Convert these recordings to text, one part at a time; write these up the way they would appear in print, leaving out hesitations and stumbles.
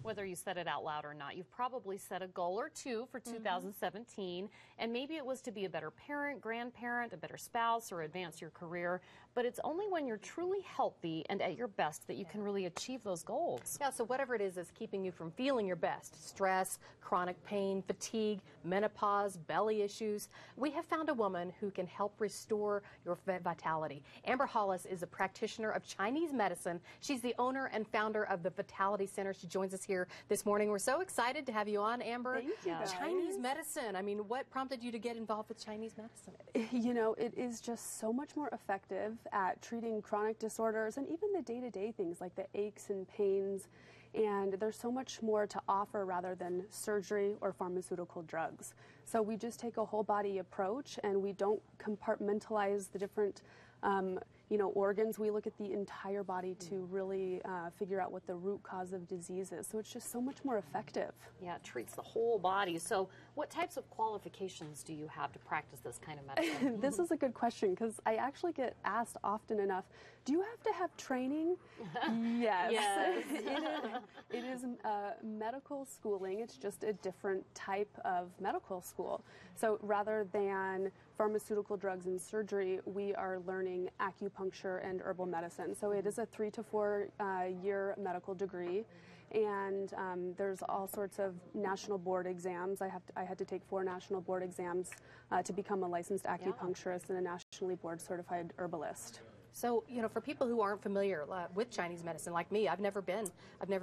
Whether you said it out loud or not, you've probably set a goal or two for 2017, and maybe it was to be a better parent, grandparent, a better spouse, or advance your career. But it's only when you're truly healthy and at your best that you can really achieve those goals. Yeah, so whatever it is that's keeping you from feeling your best, stress, chronic pain, fatigue, menopause, belly issues, we have found a woman who can help restore your vitality. Amber Hollis is a practitioner of Chinese medicine. She's the owner and founder of the Vitality Center. She joins us here this morning. We're so excited to have you on, Amber. Thank you, guys. Chinese medicine. I mean, what prompted you to get involved with Chinese medicine? You know, it is just so much more effective at treating chronic disorders and even the day-to-day things like the aches and pains. And there's so much more to offer rather than surgery or pharmaceutical drugs. So we just take a whole body approach, and we don't compartmentalize the different organs. We look at the entire body to really figure out what the root cause of disease is. So it's just so much more effective. Yeah, it treats the whole body. So what types of qualifications do you have to practice this kind of medicine? This is a good question, because I actually get asked often enough, do you have to have training? Yes. Yes. It is medical schooling. It's just a different type of medical school. So rather than pharmaceutical drugs and surgery, we are learning acupuncture and herbal medicine. So it is a 3 to 4 year medical degree, and there's all sorts of national board exams. I had to take 4 national board exams to become a licensed acupuncturist and a nationally board certified herbalist. So, you know, for people who aren't familiar with Chinese medicine, like me, I've never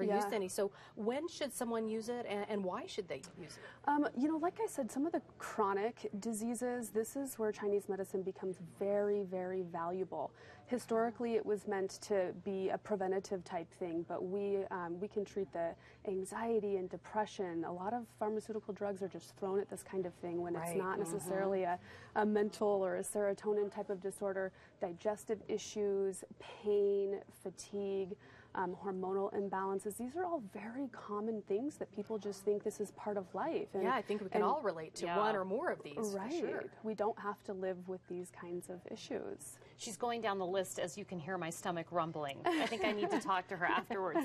used any. So when should someone use it, and why should they use it? You know, like I said, some of the chronic diseases, this is where Chinese medicine becomes very, very valuable. Historically, it was meant to be a preventative type thing, but we can treat the anxiety and depression. A lot of pharmaceutical drugs are just thrown at this kind of thing when it's not necessarily a mental or a serotonin type of disorder. Digestive issues, pain, fatigue, hormonal imbalances. These are all very common things that people just think this is part of life. And, I think we can all relate to one or more of these. Right. For sure. We don't have to live with these kinds of issues. She's going down the list, as you can hear my stomach rumbling. I think I need to talk to her afterwards.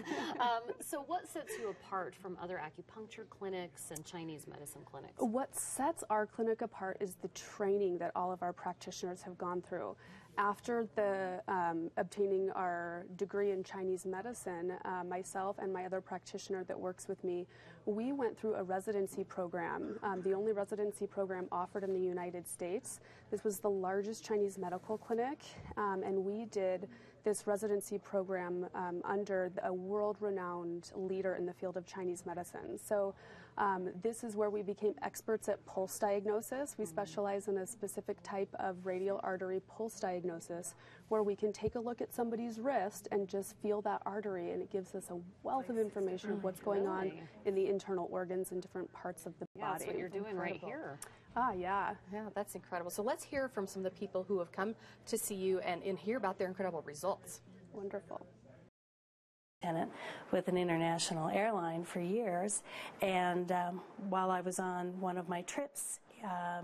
So what sets you apart from other acupuncture clinics and Chinese medicine clinics? What sets our clinic apart is the training that all of our practitioners have gone through. After obtaining our degree in Chinese medicine, myself and my other practitioner that works with me, we went through a residency program, the only residency program offered in the United States. This was the largest Chinese medical clinic, and we did this residency program under a world-renowned leader in the field of Chinese medicine. So this is where we became experts at pulse diagnosis. We specialize in a specific type of radial artery pulse diagnosis, where we can take a look at somebody's wrist and just feel that artery, and it gives us a wealth of information of what's going on in the internal organs and different parts of the body. That's what you're doing right here. Yeah, that's incredible. So let's hear from some of the people who have come to see you and hear about their incredible results. Wonderful. With an international airline for years, and while I was on one of my trips,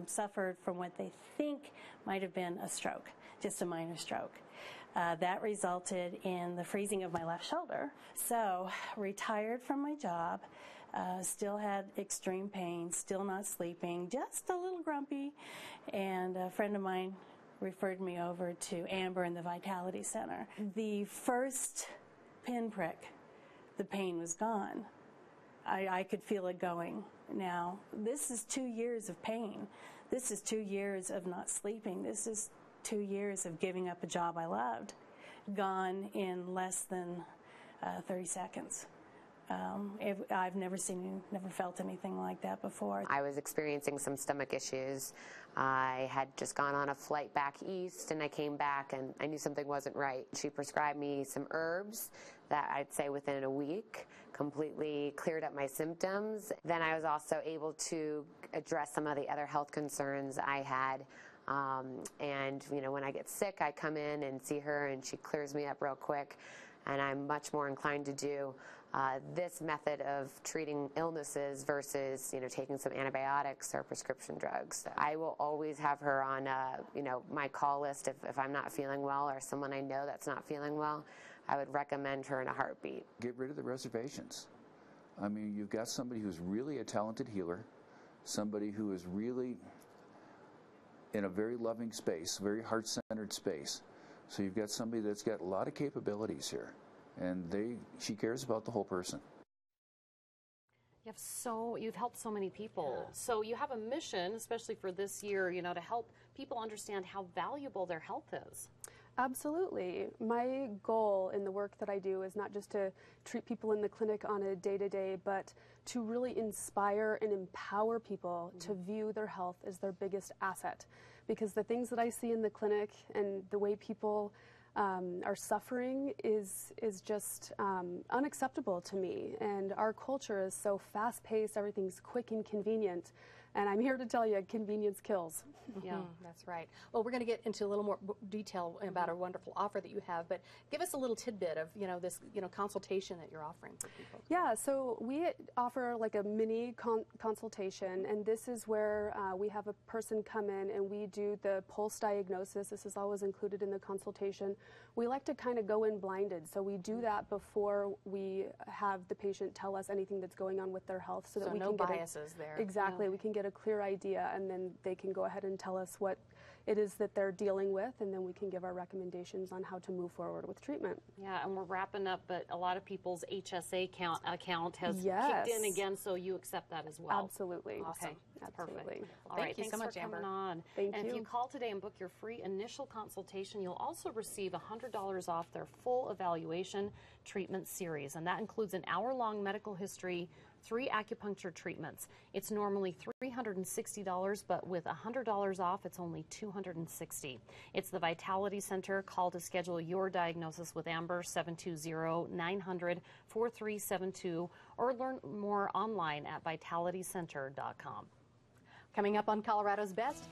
suffered from what they think might have been a stroke, just a minor stroke. That resulted in the freezing of my left shoulder. So retired from my job, still had extreme pain, still not sleeping, just a little grumpy, and a friend of mine referred me over to Amber in the Vitality Center. The first pinprick, the pain was gone. I could feel it going. Now, this is 2 years of pain. This is 2 years of not sleeping. This is 2 years of giving up a job I loved, gone in less than 30 seconds. I've never felt anything like that before. I was experiencing some stomach issues. I had just gone on a flight back east, and I came back and I knew something wasn't right. She prescribed me some herbs that I'd say within a week completely cleared up my symptoms. Then I was also able to address some of the other health concerns I had. And you know, when I get sick, I come in and see her, and she clears me up real quick. And I'm much more inclined to do this method of treating illnesses versus, you know, taking some antibiotics or prescription drugs. I will always have her on, you know, my call list if I'm not feeling well, or someone I know that's not feeling well. I would recommend her in a heartbeat. Get rid of the reservations. I mean, you've got somebody who's really a talented healer, somebody who is really in a very loving space, very heart-centered space. So you've got somebody that's got a lot of capabilities here, and she cares about the whole person. You've helped so many people. So you have a mission, especially for this year, to help people understand how valuable their health is. Absolutely. My goal in the work that I do is not just to treat people in the clinic on a day-to-day, but to really inspire and empower people to view their health as their biggest asset. Because the things that I see in the clinic and the way people are suffering is just unacceptable to me. And our culture is so fast-paced, everything's quick and convenient. And I'm here to tell you, convenience kills. Yeah, that's right. Well, we're going to get into a little more detail about a wonderful offer that you have, but give us a little tidbit of, this, consultation that you're offering for people. Yeah, so we offer like a mini consultation, and this is where we have a person come in and we do the pulse diagnosis. This is always included in the consultation. We like to kind of go in blinded, so we do that before we have the patient tell us anything that's going on with their health, so that we no can get biases there. Exactly, we can get a clear idea, and then they can go ahead and tell us what it is that they're dealing with, and then we can give our recommendations on how to move forward with treatment. Yeah, and we're wrapping up, but a lot of people's HSA account has kicked in again, so you accept that as well. Absolutely. Awesome. Okay. That's Absolutely. perfect. All Thank right, you so much, for coming Amber. on. Thank and you. if you call today and book your free initial consultation, you'll also receive $100 off their full evaluation treatment series, and that includes an hour-long medical history, 3 acupuncture treatments. It's normally $360, but with $100 off, it's only $260. It's the Vitality Center. Call to schedule your diagnosis with Amber, 720-900-4372, or learn more online at vitalitycenter.com. Coming up on Colorado's Best,